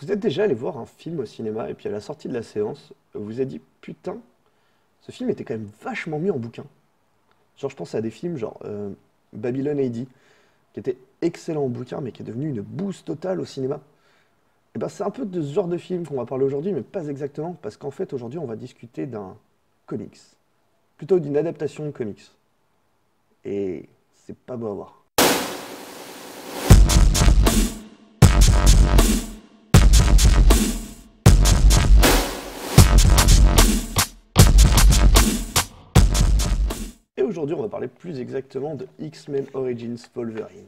Vous êtes déjà allé voir un film au cinéma et puis à la sortie de la séance, vous vous êtes dit putain, ce film était quand même vachement mieux en bouquin. Genre je pense à des films genre Babylon AD, qui était excellent en bouquin mais qui est devenu une bouse totale au cinéma. Et ben c'est un peu de ce genre de film qu'on va parler aujourd'hui, mais pas exactement, parce qu'en fait aujourd'hui on va discuter d'un comics, plutôt d'une adaptation de comics. Et c'est pas beau à voir. Et aujourd'hui, on va parler plus exactement de X-Men Origins Wolverine,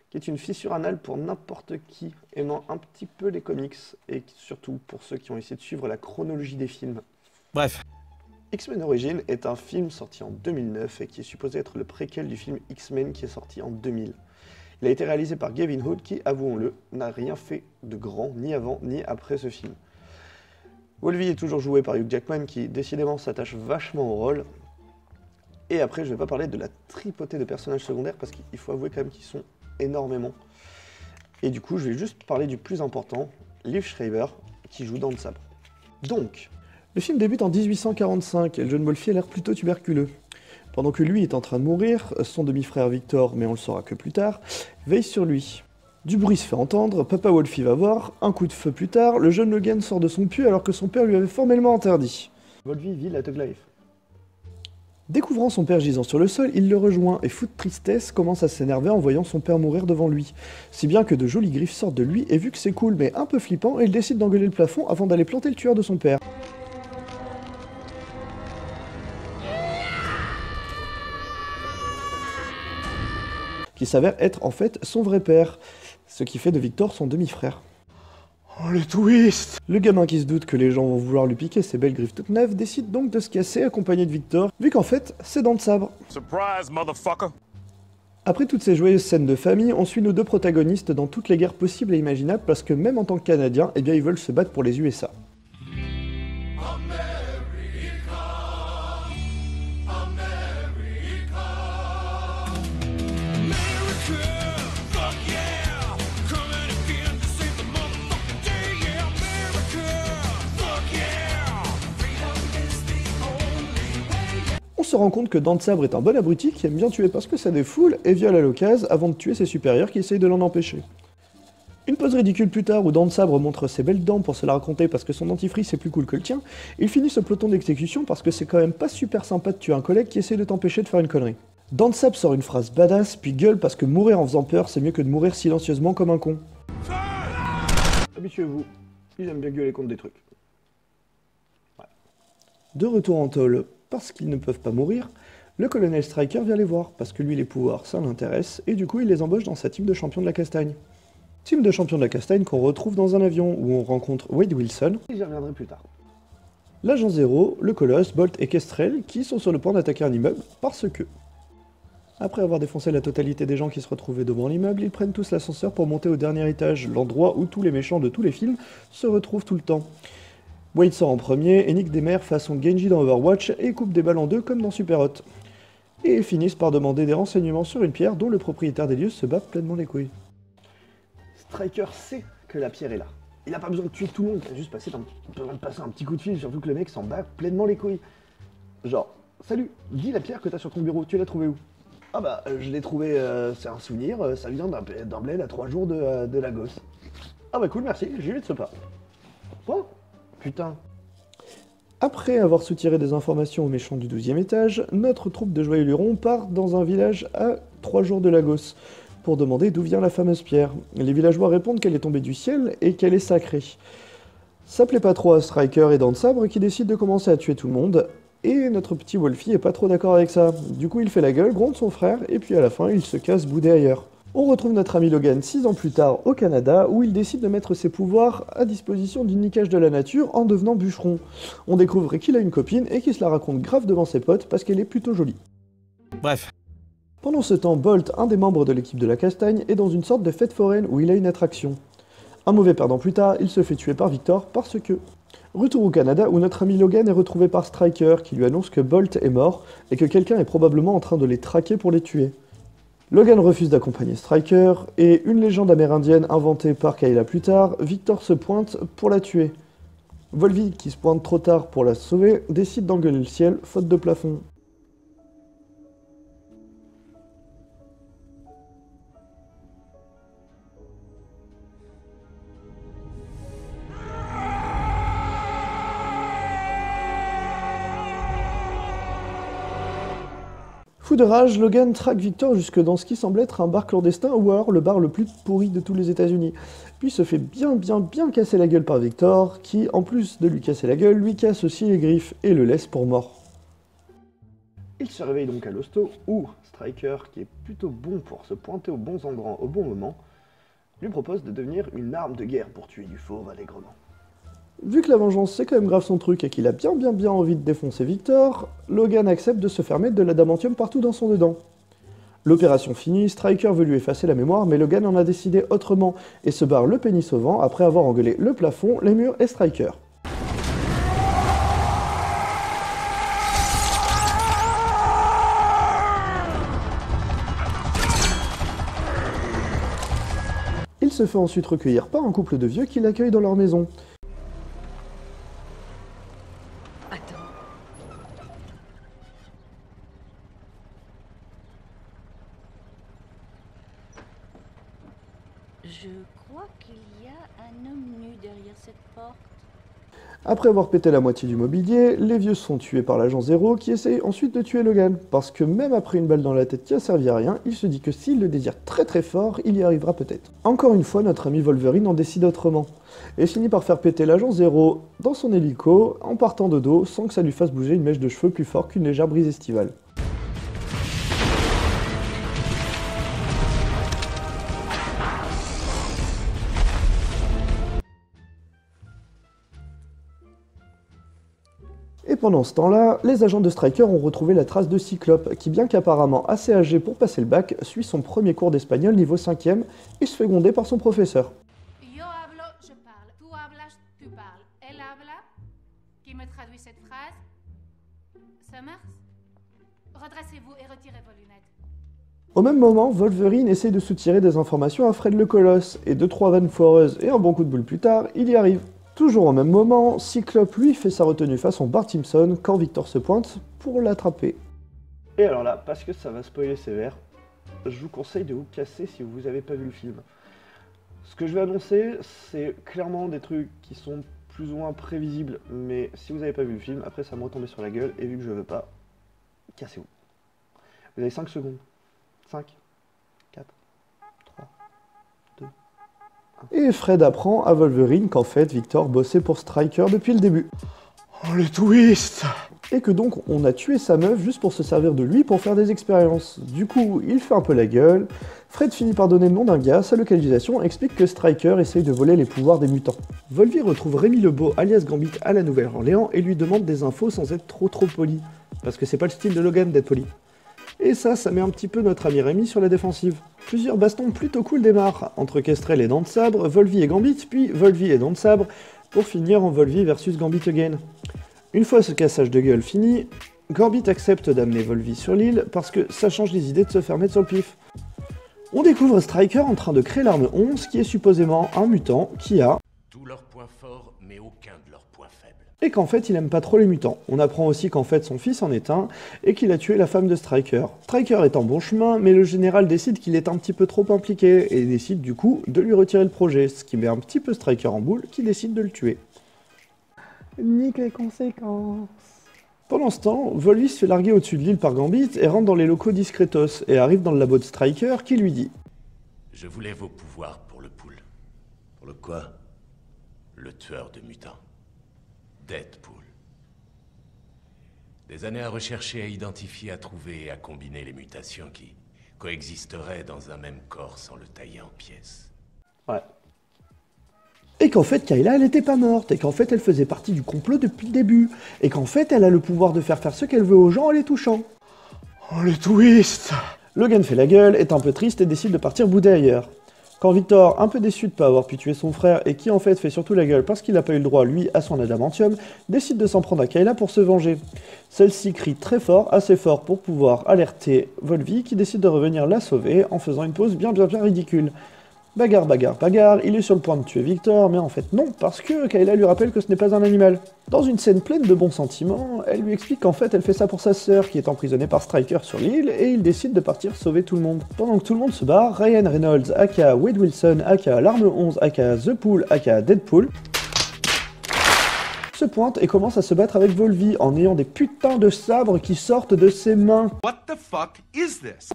qui est une fissure anale pour n'importe qui aimant un petit peu les comics, et surtout pour ceux qui ont essayé de suivre la chronologie des films. Bref. X-Men Origins est un film sorti en 2009 et qui est supposé être le préquel du film X-Men qui est sorti en 2000. Il a été réalisé par Gavin Hood qui, avouons-le, n'a rien fait de grand ni avant ni après ce film. Wolverine est toujours joué par Hugh Jackman qui décidément s'attache vachement au rôle. Et après, je vais pas parler de la tripotée de personnages secondaires parce qu'il faut avouer quand même qu'ils sont énormément. Et du coup, je vais juste parler du plus important, Liev Schreiber, qui joue dans le sabre. Donc, le film débute en 1845 et le jeune Wolfie a l'air plutôt tuberculeux. Pendant que lui est en train de mourir, son demi-frère Victor, mais on le saura que plus tard, veille sur lui. Du bruit se fait entendre, Papa Wolfie va voir, un coup de feu plus tard, le jeune Logan sort de son puits alors que son père lui avait formellement interdit. Wolfie vit la Thug Life. Découvrant son père gisant sur le sol, il le rejoint et fou de tristesse commence à s'énerver en voyant son père mourir devant lui. Si bien que de jolies griffes sortent de lui et vu que c'est cool mais un peu flippant, il décide d'engueuler le plafond avant d'aller planter le tueur de son père. Qui s'avère être en fait son vrai père, ce qui fait de Victor son demi-frère. Oh le twist! Le gamin qui se doute que les gens vont vouloir lui piquer ses belles griffes toutes neuves décide donc de se casser accompagné de Victor, vu qu'en fait c'est dans le sabre. Surprise, motherfucker! Après toutes ces joyeuses scènes de famille, on suit nos deux protagonistes dans toutes les guerres possibles et imaginables parce que même en tant que Canadiens, eh bien ils veulent se battre pour les USA. On se rend compte que Dent de Sabre est un bon abruti qui aime bien tuer parce que ça défoule et viole à l'occasion avant de tuer ses supérieurs qui essayent de l'en empêcher. Une pause ridicule plus tard où Dent de Sabre montre ses belles dents pour se la raconter parce que son dentifrice est plus cool que le tien, il finit ce peloton d'exécution parce que c'est quand même pas super sympa de tuer un collègue qui essaie de t'empêcher de faire une connerie. Dent de Sabre sort une phrase badass puis gueule parce que mourir en faisant peur c'est mieux que de mourir silencieusement comme un con. Habituez-vous, ils aiment bien gueuler contre des trucs. Ouais. De retour en tôle, parce qu'ils ne peuvent pas mourir, le colonel Stryker vient les voir, parce que lui les pouvoirs ça l'intéresse, et du coup il les embauche dans sa team de champions de la castagne. Team de champions de la castagne qu'on retrouve dans un avion, où on rencontre Wade Wilson, et j'y reviendrai plus tard. L'agent Zéro, le Colosse, Bolt et Kestrel, qui sont sur le point d'attaquer un immeuble, parce que... Après avoir défoncé la totalité des gens qui se retrouvaient devant l'immeuble, ils prennent tous l'ascenseur pour monter au dernier étage, l'endroit où tous les méchants de tous les films se retrouvent tout le temps. Wade sort en premier et nique des mers façon Genji dans Overwatch et coupe des balles en deux comme dans Superhot. Et finissent par demander des renseignements sur une pierre dont le propriétaire des lieux se bat pleinement les couilles. Stryker sait que la pierre est là. Il n'a pas besoin de tuer tout le monde, il a juste passer un petit coup de fil, surtout que le mec s'en bat pleinement les couilles. Genre, salut, dis la pierre que t'as sur ton bureau, tu l'as trouvée où? Ah bah, je l'ai trouvée, c'est un souvenir, ça vient d'un bled à 3 jours de Lagos. Ah bah cool, merci, j'y vais de ce pas. Bon. Putain. Après avoir soutiré des informations aux méchants du 12e étage, notre troupe de joyeux lurons part dans un village à 3 jours de Lagos pour demander d'où vient la fameuse pierre. Les villageois répondent qu'elle est tombée du ciel et qu'elle est sacrée. Ça plaît pas trop à Stryker et Dent de Sabre qui décident de commencer à tuer tout le monde, et notre petit Wolfie est pas trop d'accord avec ça. Du coup il fait la gueule, gronde son frère, et puis à la fin il se casse bouder ailleurs. On retrouve notre ami Logan 6 ans plus tard au Canada, où il décide de mettre ses pouvoirs à disposition du niquage de la nature en devenant bûcheron. On découvre qu'il a une copine et qu'il se la raconte grave devant ses potes parce qu'elle est plutôt jolie. Bref. Pendant ce temps, Bolt, un des membres de l'équipe de la Castagne, est dans une sorte de fête foraine où il a une attraction. Un mauvais perdant plus tard, il se fait tuer par Victor parce que... Retour au Canada où notre ami Logan est retrouvé par Stryker qui lui annonce que Bolt est mort et que quelqu'un est probablement en train de les traquer pour les tuer. Logan refuse d'accompagner Stryker, et une légende amérindienne inventée par Kayla plus tard, Victor se pointe pour la tuer. Volvi, qui se pointe trop tard pour la sauver, décide d'engueuler le ciel, faute de plafond. Fou de rage, Logan traque Victor jusque dans ce qui semble être un bar clandestin, ou alors le bar le plus pourri de tous les États-Unis. Puis se fait bien casser la gueule par Victor, qui, en plus de lui casser la gueule, lui casse aussi les griffes et le laisse pour mort. Il se réveille donc à l'hosto, où Stryker, qui est plutôt bon pour se pointer aux bons endroits au bon moment, lui propose de devenir une arme de guerre pour tuer du fauve allègrement. Vu que la vengeance c'est quand même grave son truc et qu'il a bien envie de défoncer Victor, Logan accepte de se faire mettre de l'adamantium partout dans son dedans. L'opération finie, Stryker veut lui effacer la mémoire, mais Logan en a décidé autrement et se barre le pénis au vent après avoir engueulé le plafond, les murs et Stryker. Il se fait ensuite recueillir par un couple de vieux qui l'accueillent dans leur maison. Je crois qu'il y a un homme nu derrière cette porte. Après avoir pété la moitié du mobilier, les vieux sont tués par l'agent Zéro qui essaye ensuite de tuer Logan. Parce que même après une balle dans la tête qui a servi à rien, il se dit que s'il le désire très fort, il y arrivera peut-être. Encore une fois, notre ami Wolverine en décide autrement. Et finit par faire péter l'agent Zéro dans son hélico en partant de dos sans que ça lui fasse bouger une mèche de cheveux plus fort qu'une légère brise estivale. Et pendant ce temps-là, les agents de Stryker ont retrouvé la trace de Cyclope, qui bien qu'apparemment assez âgé pour passer le bac, suit son premier cours d'espagnol niveau 5e et se fait gronder par son professeur. Yo hablo, je parle. Tu hablas, tu parles. Elle habla. Qui me traduit cette phrase? Summers? Redressez-vous et retirez vos lunettes. Au même moment, Wolverine essaye de soutirer des informations à Fred le Colosse, et 2-3 vannes foireuses et un bon coup de boule plus tard, il y arrive. Toujours au même moment, Cyclope lui fait sa retenue façon Bart Simpson quand Victor se pointe pour l'attraper. Et alors là, parce que ça va spoiler sévère, je vous conseille de vous casser si vous n'avez pas vu le film. Ce que je vais annoncer, c'est clairement des trucs qui sont plus ou moins prévisibles, mais si vous n'avez pas vu le film, après ça va me retomber sur la gueule, et vu que je veux pas, cassez-vous. Vous avez 5 secondes. 5, 4, 3, 2... Et Fred apprend à Wolverine qu'en fait Victor bossait pour Stryker depuis le début. Oh le twist! Et que donc on a tué sa meuf juste pour se servir de lui pour faire des expériences. Du coup, il fait un peu la gueule. Fred finit par donner le nom d'un gars, sa localisation explique que Stryker essaye de voler les pouvoirs des mutants. Volvi retrouve Rémi Lebeau alias Gambit à la Nouvelle-Orléans et lui demande des infos sans être trop poli. Parce que c'est pas le style de Logan d'être poli. Et ça met un petit peu notre ami Rémi sur la défensive. Plusieurs bastons plutôt cool démarrent, entre Kestrel et Dents de Sabre, Volvi et Gambit, puis Volvi et Dents de Sabre, pour finir en Volvi versus Gambit again. Une fois ce cassage de gueule fini, Gambit accepte d'amener Volvi sur l'île parce que ça change les idées de se faire mettre sur le pif. On découvre Stryker en train de créer l'arme 11, qui est supposément un mutant qui a tous leurs points forts, mais aucun de leurs points faibles. Et qu'en fait il aime pas trop les mutants. On apprend aussi qu'en fait son fils en est un, et qu'il a tué la femme de Stryker. Stryker est en bon chemin, mais le général décide qu'il est un petit peu trop impliqué, et décide du coup de lui retirer le projet, ce qui met un petit peu Stryker en boule, qui décide de le tuer. Nique les conséquences. Pendant ce temps, Volvi se fait larguer au-dessus de l'île par Gambit, et rentre dans les locaux discretos, et arrive dans le labo de Stryker, qui lui dit « Je voulais vos pouvoirs pour le pool. » « Pour le quoi ?»« Le tueur de mutants. » Deadpool. Des années à rechercher, à identifier, à trouver et à combiner les mutations qui coexisteraient dans un même corps sans le tailler en pièces. Ouais. Et qu'en fait, Kayla, elle était pas morte, et qu'en fait, elle faisait partie du complot depuis le début, et qu'en fait, elle a le pouvoir de faire ce qu'elle veut aux gens en les touchant. Oh, le twist! Logan fait la gueule, est un peu triste et décide de partir bouder ailleurs. Quand Victor, un peu déçu de ne pas avoir pu tuer son frère et qui en fait surtout la gueule parce qu'il n'a pas eu le droit, lui, à son adamantium, décide de s'en prendre à Kayla pour se venger. Celle-ci crie très fort, assez fort pour pouvoir alerter Volvi qui décide de revenir la sauver en faisant une pose bien ridicule. Bagarre, bagarre, bagarre, il est sur le point de tuer Victor, mais en fait non, parce que Kayla lui rappelle que ce n'est pas un animal. Dans une scène pleine de bons sentiments, elle lui explique qu'en fait elle fait ça pour sa sœur qui est emprisonnée par Stryker sur l'île, et il décide de partir sauver tout le monde. Pendant que tout le monde se barre, Ryan Reynolds, aka Wade Wilson, aka L'Arme 11, aka The Pool, aka Deadpool, se pointe et commence à se battre avec Volvi en ayant des putains de sabres qui sortent de ses mains. What the fuck is this?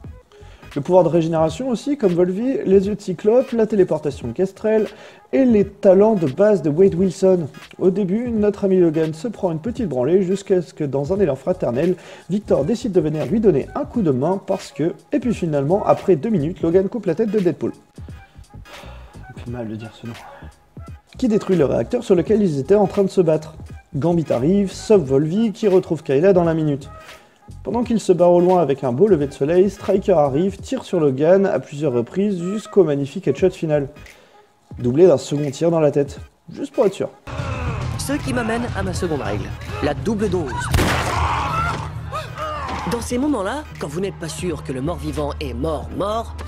Le pouvoir de régénération aussi, comme Volvi, les yeux de Cyclope, la téléportation de Kestrel et les talents de base de Wade Wilson. Au début, notre ami Logan se prend une petite branlée jusqu'à ce que dans un élan fraternel, Victor décide de venir lui donner un coup de main parce que... Et puis finalement, après 2 minutes, Logan coupe la tête de Deadpool. Ça me fait mal de dire ce nom. Qui détruit le réacteur sur lequel ils étaient en train de se battre. Gambit arrive, sauve Volvi qui retrouve Kayla dans la minute. Pendant qu'il se barre au loin avec un beau lever de soleil, Stryker arrive, tire sur Logan à plusieurs reprises jusqu'au magnifique headshot final. Doublé d'un second tir dans la tête, juste pour être sûr. Ce qui m'amène à ma seconde règle, la double dose. Dans ces moments-là, quand vous n'êtes pas sûr que le mort-vivant est mort,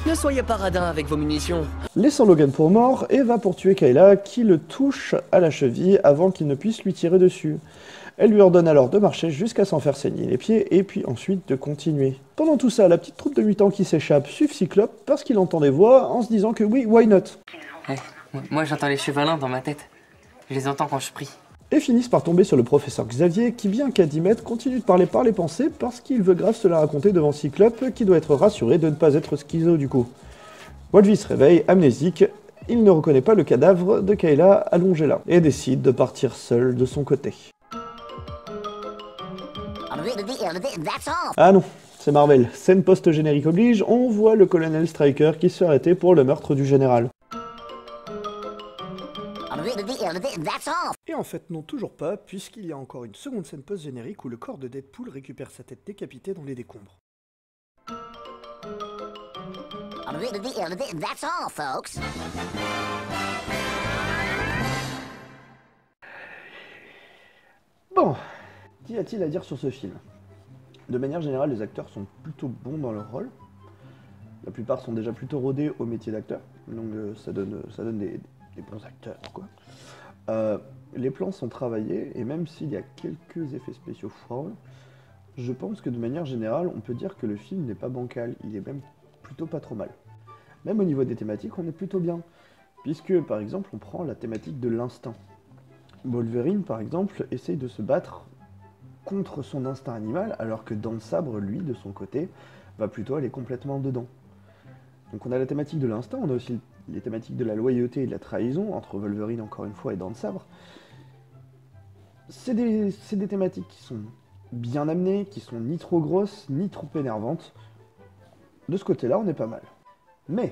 ne soyez pas radin avec vos munitions. Laissant Logan pour mort, et va pour tuer Kayla qui le touche à la cheville avant qu'il ne puisse lui tirer dessus. Elle lui ordonne alors de marcher jusqu'à s'en faire saigner les pieds et puis ensuite de continuer. Pendant tout ça, la petite troupe de mutants qui s'échappe suivent Cyclope parce qu'il entend des voix en se disant que oui, why not? Moi j'entends les chevalins dans ma tête. Je les entends quand je prie. Et finissent par tomber sur le professeur Xavier qui, bien qu'à 10 mètres, continue de parler par les pensées parce qu'il veut grave se la raconter devant Cyclope qui doit être rassuré de ne pas être schizo du coup. Volvi se réveille, amnésique, il ne reconnaît pas le cadavre de Kayla allongé là et décide de partir seul de son côté. Ah non, c'est Marvel. Scène post-générique oblige, on voit le colonel Stryker qui se fait arrêter pour le meurtre du général. Et en fait non, toujours pas, puisqu'il y a encore une seconde scène post-générique où le corps de Deadpool récupère sa tête décapitée dans les décombres. Bon, qu'y a-t-il à dire sur ce film? De manière générale, les acteurs sont plutôt bons dans leur rôle. La plupart sont déjà plutôt rodés au métier d'acteur, donc ça donne des bons acteurs, quoi. Les plans sont travaillés, et même s'il y a quelques effets spéciaux foireux, je pense que de manière générale, on peut dire que le film n'est pas bancal, il est même plutôt pas trop mal. Même au niveau des thématiques, on est plutôt bien, puisque par exemple, on prend la thématique de l'instinct. Wolverine, par exemple, essaye de se battre contre son instinct animal, alors que Dan Sabre, lui, de son côté, va plutôt aller complètement dedans. Donc on a la thématique de l'instinct, on a aussi les thématiques de la loyauté et de la trahison, entre Wolverine encore une fois et Dan Sabre. C'est des thématiques qui sont bien amenées, qui sont ni trop grosses, ni trop énervantes. De ce côté-là, on est pas mal. Mais,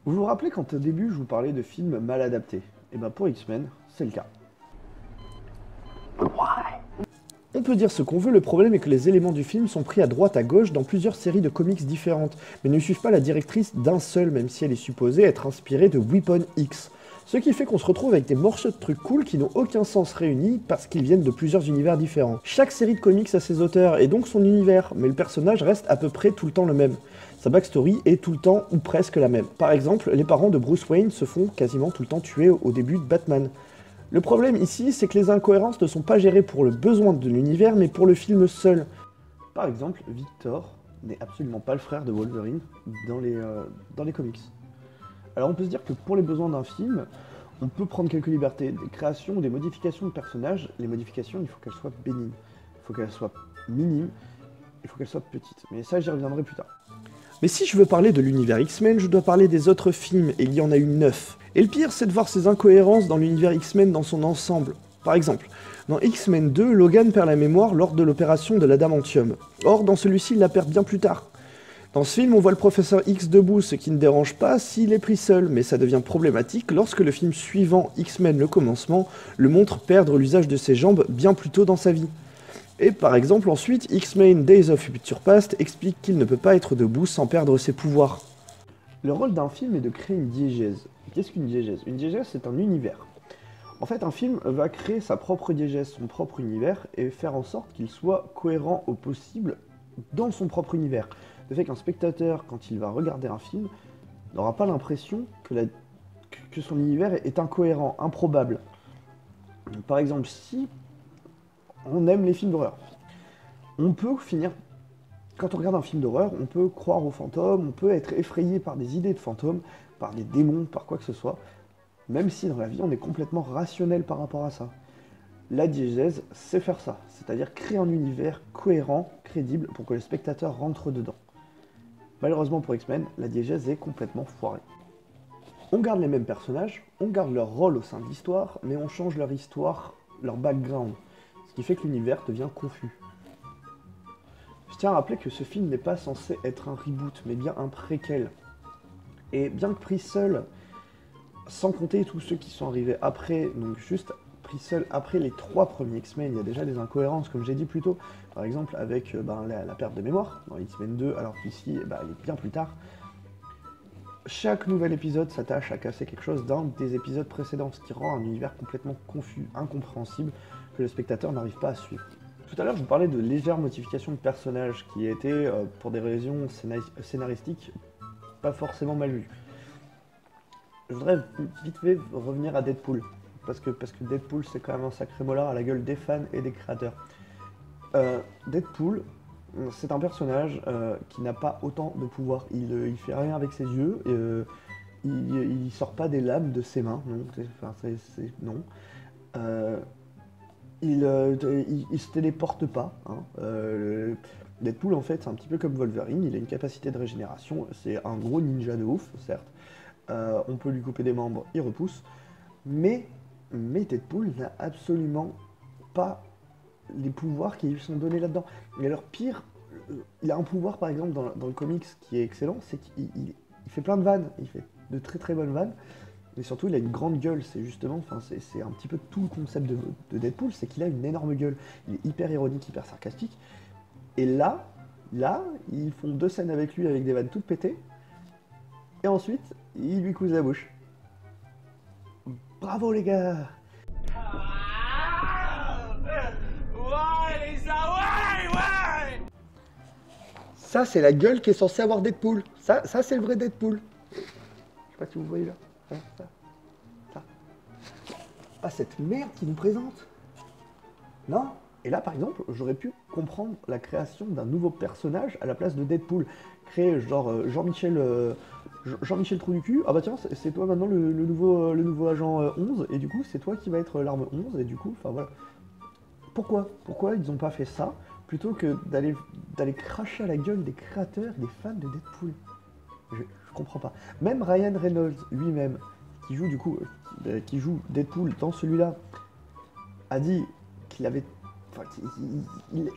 vous vous rappelez quand au début je vous parlais de films mal adaptés? Et ben pour X-Men, c'est le cas. On peut dire ce qu'on veut, le problème est que les éléments du film sont pris à droite à gauche dans plusieurs séries de comics différentes, mais ne suivent pas la directrice d'un seul, même si elle est supposée être inspirée de Weapon X. Ce qui fait qu'on se retrouve avec des morceaux de trucs cool qui n'ont aucun sens réunis parce qu'ils viennent de plusieurs univers différents. Chaque série de comics a ses auteurs et donc son univers, mais le personnage reste à peu près tout le temps le même. Sa backstory est tout le temps ou presque la même. Par exemple, les parents de Bruce Wayne se font quasiment tout le temps tuer au début de Batman. Le problème ici, c'est que les incohérences ne sont pas gérées pour le besoin de l'univers, mais pour le film seul. Par exemple, Victor n'est absolument pas le frère de Wolverine dans les comics. Alors on peut se dire que pour les besoins d'un film, on peut prendre quelques libertés, des créations ou des modifications de personnages. Les modifications, il faut qu'elles soient bénignes, il faut qu'elles soient minimes, il faut qu'elles soient petites. Mais ça, j'y reviendrai plus tard. Mais si je veux parler de l'univers X-Men, je dois parler des autres films, et il y en a eu 9. Et le pire, c'est de voir ces incohérences dans l'univers X-Men dans son ensemble. Par exemple, dans X-Men 2, Logan perd la mémoire lors de l'opération de l'adamantium. Or, dans celui-ci, il la perd bien plus tard. Dans ce film, on voit le professeur X debout, ce qui ne dérange pas s'il est pris seul, mais ça devient problématique lorsque le film suivant, X-Men le commencement, le montre perdre l'usage de ses jambes bien plus tôt dans sa vie. Et par exemple ensuite, X-Men Days of Future Past explique qu'il ne peut pas être debout sans perdre ses pouvoirs. Le rôle d'un film est de créer une diégèse. Qu'est-ce qu'une diégèse? Une diégèse, c'est un univers. En fait, un film va créer sa propre diégèse, son propre univers, et faire en sorte qu'il soit cohérent au possible dans son propre univers. Le fait qu'un spectateur, quand il va regarder un film, n'aura pas l'impression que son univers est incohérent, improbable. Par exemple, si on aime les films d'horreur, on peut finir... Quand on regarde un film d'horreur, on peut croire aux fantômes, on peut être effrayé par des idées de fantômes, par des démons, par quoi que ce soit, même si dans la vie on est complètement rationnel par rapport à ça. La diégèse, c'est faire ça, c'est-à-dire créer un univers cohérent, crédible, pour que le spectateur rentre dedans. Malheureusement pour X-Men, la diégèse est complètement foirée. On garde les mêmes personnages, on garde leur rôle au sein de l'histoire, mais on change leur histoire, leur background, ce qui fait que l'univers devient confus. Je tiens à rappeler que ce film n'est pas censé être un reboot, mais bien un préquel. Et bien que pris seul, sans compter tous ceux qui sont arrivés après, donc juste pris seul après les 3 premiers X-Men, il y a déjà des incohérences, comme j'ai dit plus tôt. Par exemple, avec la perte de mémoire, dans X-Men 2, alors qu'ici, elle est bien plus tard. Chaque nouvel épisode s'attache à casser quelque chose d'un des épisodes précédents, ce qui rend un univers complètement confus, incompréhensible, que le spectateur n'arrive pas à suivre. Tout à l'heure, je vous parlais de légères modifications de personnages qui étaient, pour des raisons scénaristiques, pas forcément mal vues. Je voudrais vite fait revenir à Deadpool, parce que Deadpool, c'est quand même un sacré molar à la gueule des fans et des créateurs. Deadpool, c'est un personnage qui n'a pas autant de pouvoir. Il fait rien avec ses yeux, il sort pas des lames de ses mains, non. Non. Il se téléporte pas. Hein. Deadpool, en fait, c'est un petit peu comme Wolverine, il a une capacité de régénération, c'est un gros ninja de ouf, certes. On peut lui couper des membres, il repousse. Mais Deadpool n'a absolument pas les pouvoirs qui lui sont donnés là-dedans. Et alors pire, il a un pouvoir, par exemple, dans le comics qui est excellent, c'est qu'il fait plein de vannes, il fait de très très bonnes vannes. Mais surtout, il a une grande gueule, c'est justement, c'est un petit peu tout le concept de Deadpool, c'est qu'il a une énorme gueule. Il est hyper ironique, hyper sarcastique. Et là, ils font 2 scènes avec lui avec des vannes toutes pétées. Et ensuite, ils lui cousent la bouche. Bravo les gars! Ça, c'est la gueule qui est censée avoir Deadpool. Ça c'est le vrai Deadpool. Je sais pas si vous voyez là. Ça. Ah, cette merde qui nous présente. Non. Et là, par exemple, j'aurais pu comprendre la création d'un nouveau personnage à la place de Deadpool. Créer genre Jean-Michel Trou du cul. Ah bah tiens, c'est toi maintenant le nouveau agent 11. Et du coup, c'est toi qui va être l'arme 11. Et du coup, enfin voilà. Pourquoi ils n'ont pas fait ça plutôt que d'aller cracher à la gueule des créateurs, des fans de Deadpool? Je comprends pas. Même Ryan Reynolds lui-même, qui joue Deadpool dans celui-là, a dit qu'il avait,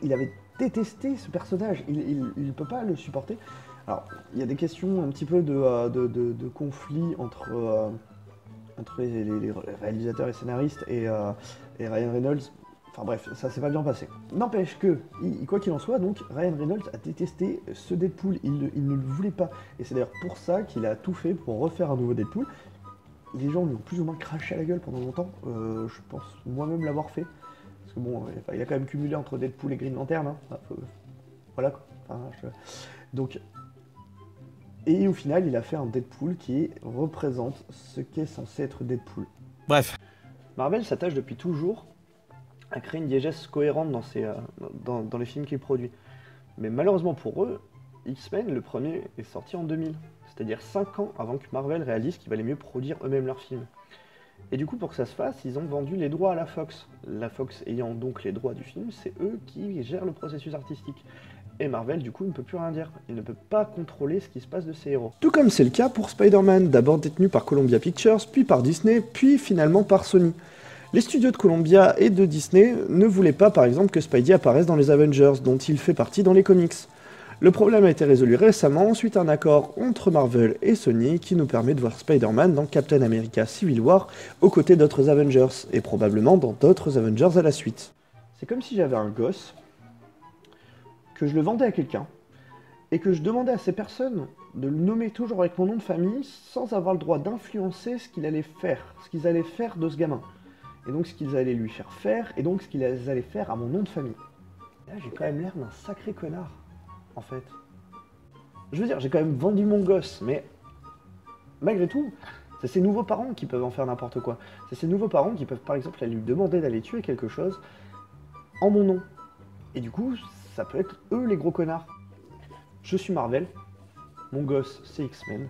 il avait détesté ce personnage. Il ne peut pas le supporter. Alors, il y a des questions un petit peu de conflit entre les réalisateurs et scénaristes et Ryan Reynolds. Enfin bref, ça s'est pas bien passé. N'empêche que, quoi qu'il en soit, donc, Ryan Reynolds a détesté ce Deadpool, il ne le voulait pas. Et c'est d'ailleurs pour ça qu'il a tout fait pour refaire un nouveau Deadpool. Les gens lui ont plus ou moins craché à la gueule pendant longtemps, je pense moi-même l'avoir fait. Parce que bon, il a quand même cumulé entre Deadpool et Green Lantern, hein. Voilà quoi. Donc, et au final, il a fait un Deadpool qui représente ce qu'est censé être Deadpool. Bref. Marvel s'attache depuis toujours à créer une diégèse cohérente dans les films qu'il produit. Mais malheureusement pour eux, X-Men, le premier, est sorti en 2000. C'est-à-dire 5 ans avant que Marvel réalise qu'il valait mieux produire eux-mêmes leurs films. Et du coup, pour que ça se fasse, ils ont vendu les droits à la Fox. La Fox ayant donc les droits du film, c'est eux qui gèrent le processus artistique. Et Marvel, du coup, ne peut plus rien dire. Il ne peut pas contrôler ce qui se passe de ses héros. Tout comme c'est le cas pour Spider-Man, d'abord détenu par Columbia Pictures, puis par Disney, puis finalement par Sony. Les studios de Columbia et de Disney ne voulaient pas, par exemple, que Spidey apparaisse dans les Avengers, dont il fait partie dans les comics. Le problème a été résolu récemment suite à un accord entre Marvel et Sony qui nous permet de voir Spider-Man dans Captain America Civil War aux côtés d'autres Avengers, et probablement dans d'autres Avengers à la suite. C'est comme si j'avais un gosse, que je le vendais à quelqu'un, et que je demandais à ces personnes de le nommer toujours avec mon nom de famille sans avoir le droit d'influencer ce qu'il allait faire, ce qu'ils allaient faire de ce gamin. Et donc ce qu'ils allaient lui faire faire, et donc ce qu'ils allaient faire à mon nom de famille. Là, j'ai quand même l'air d'un sacré connard, en fait. Je veux dire, j'ai quand même vendu mon gosse, mais malgré tout, c'est ses nouveaux parents qui peuvent en faire n'importe quoi. C'est ses nouveaux parents qui peuvent par exemple lui demander d'aller tuer quelque chose en mon nom. Et du coup, ça peut être eux les gros connards. Je suis Marvel, mon gosse c'est X-Men,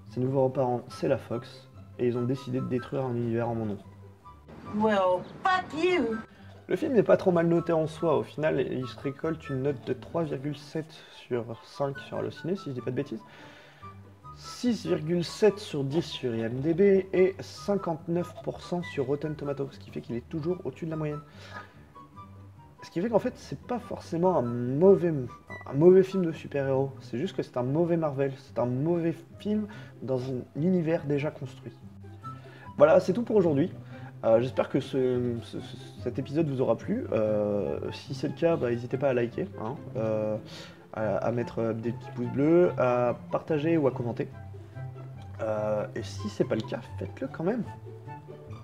ses nouveaux parents c'est la Fox, et ils ont décidé de détruire un univers en mon nom. Well, fuck you! Le film n'est pas trop mal noté en soi, au final il se récolte une note de 3,7 sur 5 sur Allociné, si je dis pas de bêtises, 6,7 sur 10 sur IMDb et 59% sur Rotten Tomatoes, ce qui fait qu'il est toujours au-dessus de la moyenne. Ce qui fait qu'en fait c'est pas forcément un mauvais film de super-héros, c'est juste que c'est un mauvais Marvel, c'est un mauvais film dans un univers déjà construit. Voilà, c'est tout pour aujourd'hui. J'espère que cet épisode vous aura plu. Si c'est le cas, n'hésitez pas à liker, hein, à mettre des petits pouces bleus, à partager ou à commenter. Et si c'est pas le cas, faites-le quand même.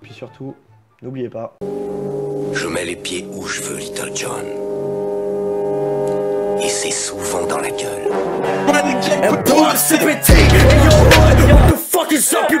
Puis surtout, n'oubliez pas. Je mets les pieds où je veux, Little John. Et c'est souvent dans la gueule. What the fuck is up, you